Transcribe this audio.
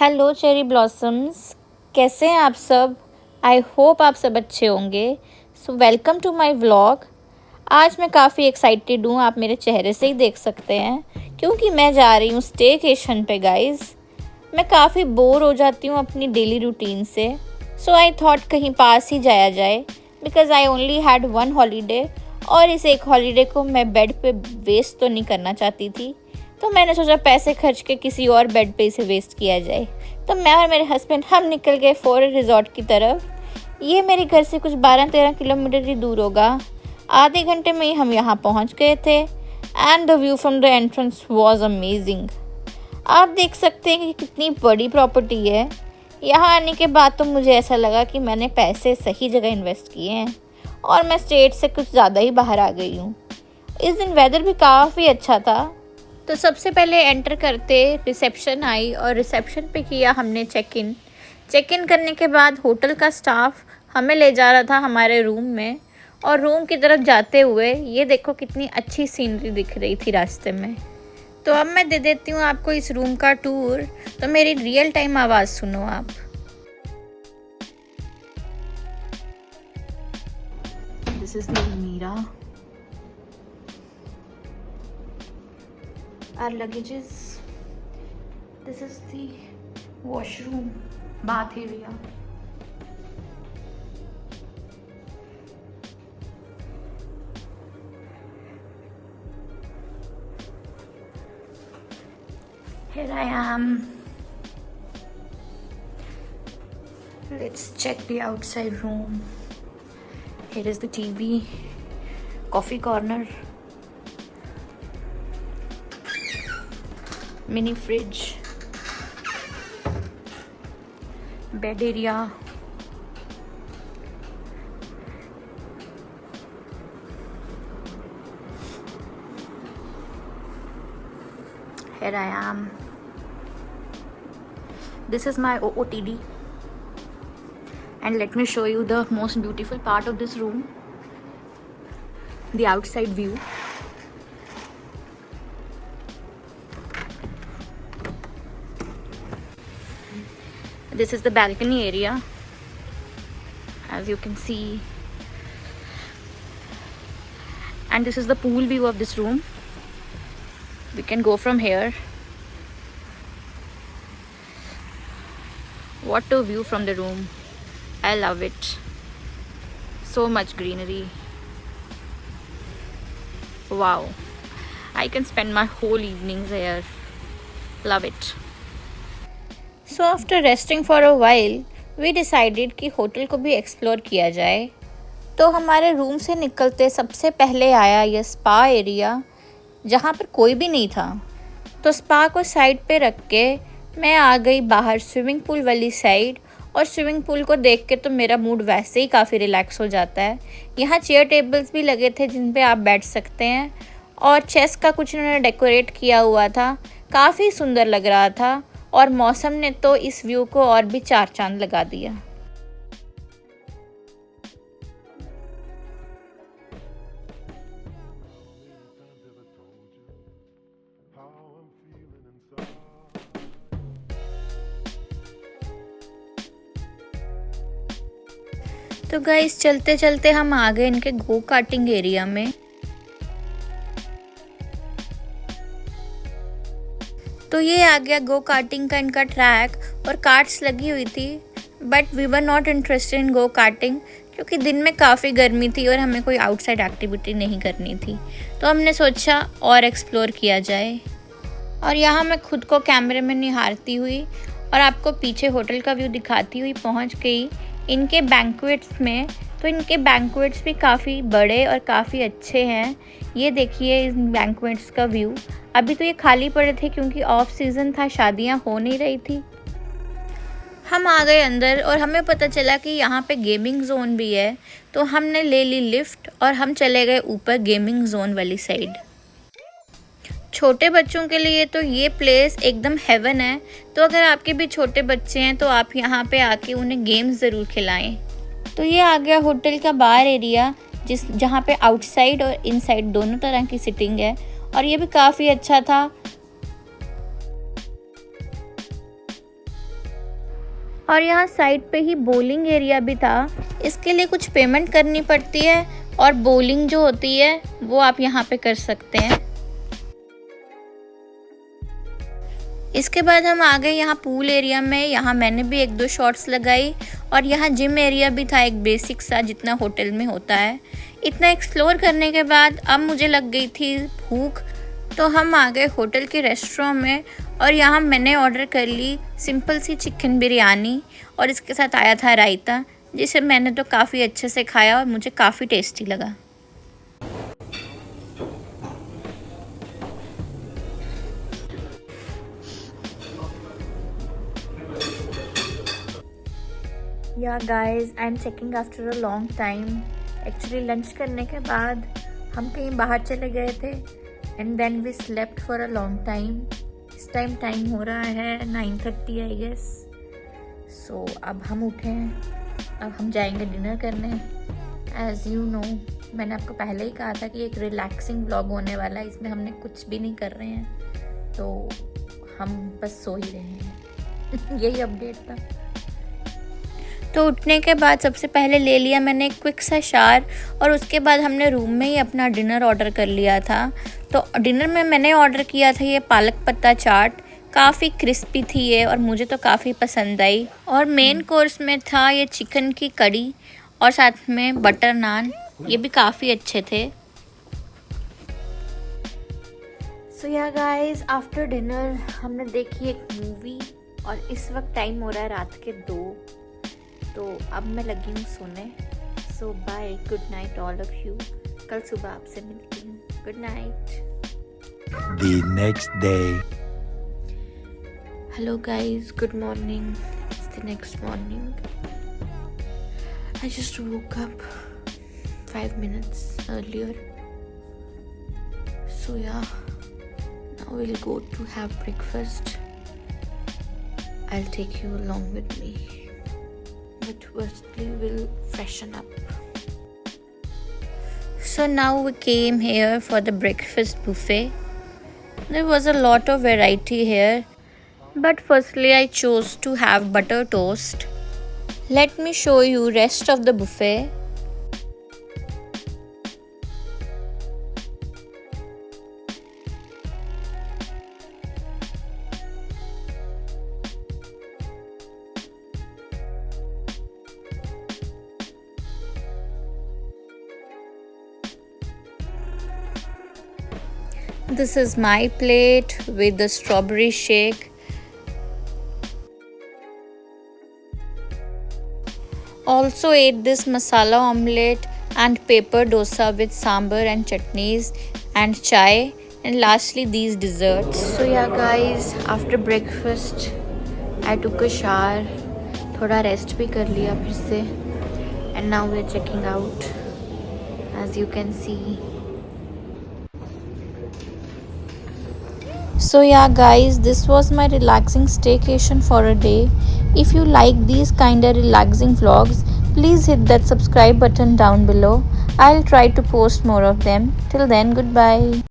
Hello cherry blossoms, कैसे हैं आप सब। आई होप आप सब अच्छे होंगे। So welcome to my vlog. आज मैं काफ़ी एक्साइटेड हूँ, आप मेरे चेहरे से ही देख सकते हैं, क्योंकि मैं जा रही हूँ स्टेकेशन पे गाइस। मैं काफ़ी बोर हो जाती हूँ अपनी डेली रूटीन से, सो आई थॉट कहीं पास ही जाया जाए, because I only had one holiday और इस एक हॉलीडे को मैं बेड पे वेस्ट तो नहीं करना चाहती थी। तो मैंने सोचा पैसे खर्च के किसी और बेड पे इसे वेस्ट किया जाए। तो मैं और मेरे हस्बैंड हम निकल गए फॉरेस्ट रिजॉर्ट की तरफ। ये मेरे घर से कुछ 12-13 किलोमीटर ही दूर होगा। आधे घंटे में ही हम यहाँ पहुँच गए थे and the view from the entrance was amazing. आप देख सकते हैं कि कितनी बड़ी प्रॉपर्टी है। यहाँ आने के बाद तो मुझे ऐसा लगा कि मैंने पैसे सही जगह इन्वेस्ट किए हैं और मैं स्टेट से कुछ ज़्यादा ही बाहर आ गई हूँ। इस दिन वेदर भी काफ़ी अच्छा था। तो सबसे पहले एंटर करते रिसेप्शन आई और रिसेप्शन पे किया हमने चेक इन करने के बाद होटल का स्टाफ हमें ले जा रहा था हमारे रूम में, और रूम की तरफ जाते हुए ये देखो कितनी अच्छी सीनरी दिख रही थी रास्ते में। तो अब मैं दे देती हूँ आपको इस रूम का टूर, तो मेरी रियल टाइम आवाज़ सुनो आप। दिस इज द अलमीरा, our luggages. This is the washroom, bath area. Here I am. Let's check the outside room. Here is the TV, coffee corner, mini fridge, bed area, here I am. This is my OOTD, and let me show you the most beautiful part of this room, the outside view. This is the balcony area, as you can see, and this is the pool view of this room. We can go from here. What a view from the room. I love it. So much greenery. Wow, I can spend my whole evenings here. Love it. So after resting for a while, we decided कि hotel को भी explore किया जाए। तो हमारे room से निकलते सबसे पहले आया यह स्पा एरिया, जहाँ पर कोई भी नहीं था। तो स्पा को साइड पे रख के मैं आ गई बाहर स्विमिंग पूल वाली साइड, और स्विमिंग पूल को देख के तो मेरा मूड वैसे ही काफ़ी रिलैक्स हो जाता है। यहाँ चेयर टेबल्स भी लगे थे जिन पे आप बैठ सकते हैं, और चेस का कुछ उन्होंने डेकोरेट किया हुआ था, काफ़ी सुंदर लग रहा था, और मौसम ने तो इस व्यू को और भी चार चांद लगा दिया। तो गाइस चलते चलते हम आ गए इनके गो कार्टिंग एरिया में। तो ये आ गया गो कार्टिंग का इनका ट्रैक, और कार्ट्स लगी हुई थी, but we were not interested in go karting, क्योंकि दिन में काफ़ी गर्मी थी और हमें कोई आउटसाइड एक्टिविटी नहीं करनी थी। तो हमने सोचा और एक्सप्लोर किया जाए। और यहाँ मैं खुद को कैमरे में निहारती हुई और आपको पीछे होटल का व्यू दिखाती हुई पहुँच गई इनके बैंक्वेट्स में। तो इनके बैंक्वेट्स भी काफ़ी बड़े और काफ़ी अच्छे हैं। ये देखिए इस बैंक्वेट्स का व्यू। अभी तो ये खाली पड़े थे क्योंकि ऑफ सीज़न था, शादियां हो नहीं रही थी। हम आ गए अंदर और हमें पता चला कि यहाँ पे गेमिंग जोन भी है, तो हमने ले ली लिफ्ट और हम चले गए ऊपर गेमिंग जोन वाली साइड। छोटे बच्चों के लिए तो ये प्लेस एकदम हेवन है। तो अगर आपके भी छोटे बच्चे हैं तो आप यहाँ पे आके उन्हें गेम्स ज़रूर खिलाएं। तो ये आ गया होटल का बार एरिया, जहाँ पे आउटसाइड और इनसाइड दोनों तरह की सिटिंग है, और ये भी काफ़ी अच्छा था। और यहाँ साइड पे ही बोलिंग एरिया भी था। इसके लिए कुछ पेमेंट करनी पड़ती है और बोलिंग जो होती है वो आप यहाँ पे कर सकते हैं। इसके बाद हम आ गए यहाँ पूल एरिया में। यहाँ मैंने भी 1-2 शॉट्स लगाई और यहाँ जिम एरिया भी था, एक बेसिक सा जितना होटल में होता है। इतना एक्सप्लोर करने के बाद अब मुझे लग गई थी भूख, तो हम आ गए होटल के रेस्टोरेंट में और यहाँ मैंने ऑर्डर कर ली सिंपल सी चिकन बिरयानी और इसके साथ आया था रायता, जिसे मैंने तो काफ़ी अच्छे से खाया और मुझे काफ़ी टेस्टी लगा। Yeah guys, I am checking after a long time. Actually lunch करने के बाद हम कहीं बाहर चले गए थे and then we slept for a long time. इस टाइम हो रहा है 9:30 आई गेस। सो अब हम उठे हैं, अब हम जाएंगे डिनर करने। एज़ यू नो, मैंने आपको पहले ही कहा था कि एक रिलैक्सिंग व्लॉग होने वाला है, इसमें हमने कुछ भी नहीं कर रहे हैं, तो हम बस सो ही रहे हैं। यही अपडेट था। तो उठने के बाद सबसे पहले ले लिया मैंने एक क्विक सा शावर और उसके बाद हमने रूम में ही अपना डिनर ऑर्डर कर लिया था। तो डिनर में मैंने ऑर्डर किया था ये पालक पत्ता चाट। काफ़ी क्रिस्पी थी ये और मुझे तो काफ़ी पसंद आई। और मेन कोर्स में था ये चिकन की कड़ी और साथ में बटर नान, ये भी काफ़ी अच्छे थे। सो या गाइस, आफ्टर डिनर हमने देखी एक मूवी और इस वक्त टाइम हो रहा है रात के 2, तो अब मैं लगी हूँ सोने। So bye, good night all of you. कल सुबह आपसे मिलती हूँ। Good night. The next day. Hello guys, good morning. It's the next morning. I just woke up 5 minutes earlier. So yeah, now we'll go to have breakfast. I'll take you along with me. But firstly we'll freshen up. So now we came here for the breakfast buffet. There was a lot of variety here, but firstly I chose to have butter toast. Let me show you rest of the buffet. This is my plate with the strawberry shake. Also ate this masala omelette and paper dosa with sambar and chutneys and chai, and lastly these desserts. So yeah guys, after breakfast I took a shower, थोड़ा rest भी कर लिया फिर से, and now we are checking out as you can see. So yeah guys, this was my relaxing staycation for a day. If you like these kinda relaxing vlogs, please hit that subscribe button down below. I'll try to post more of them. Till then, goodbye.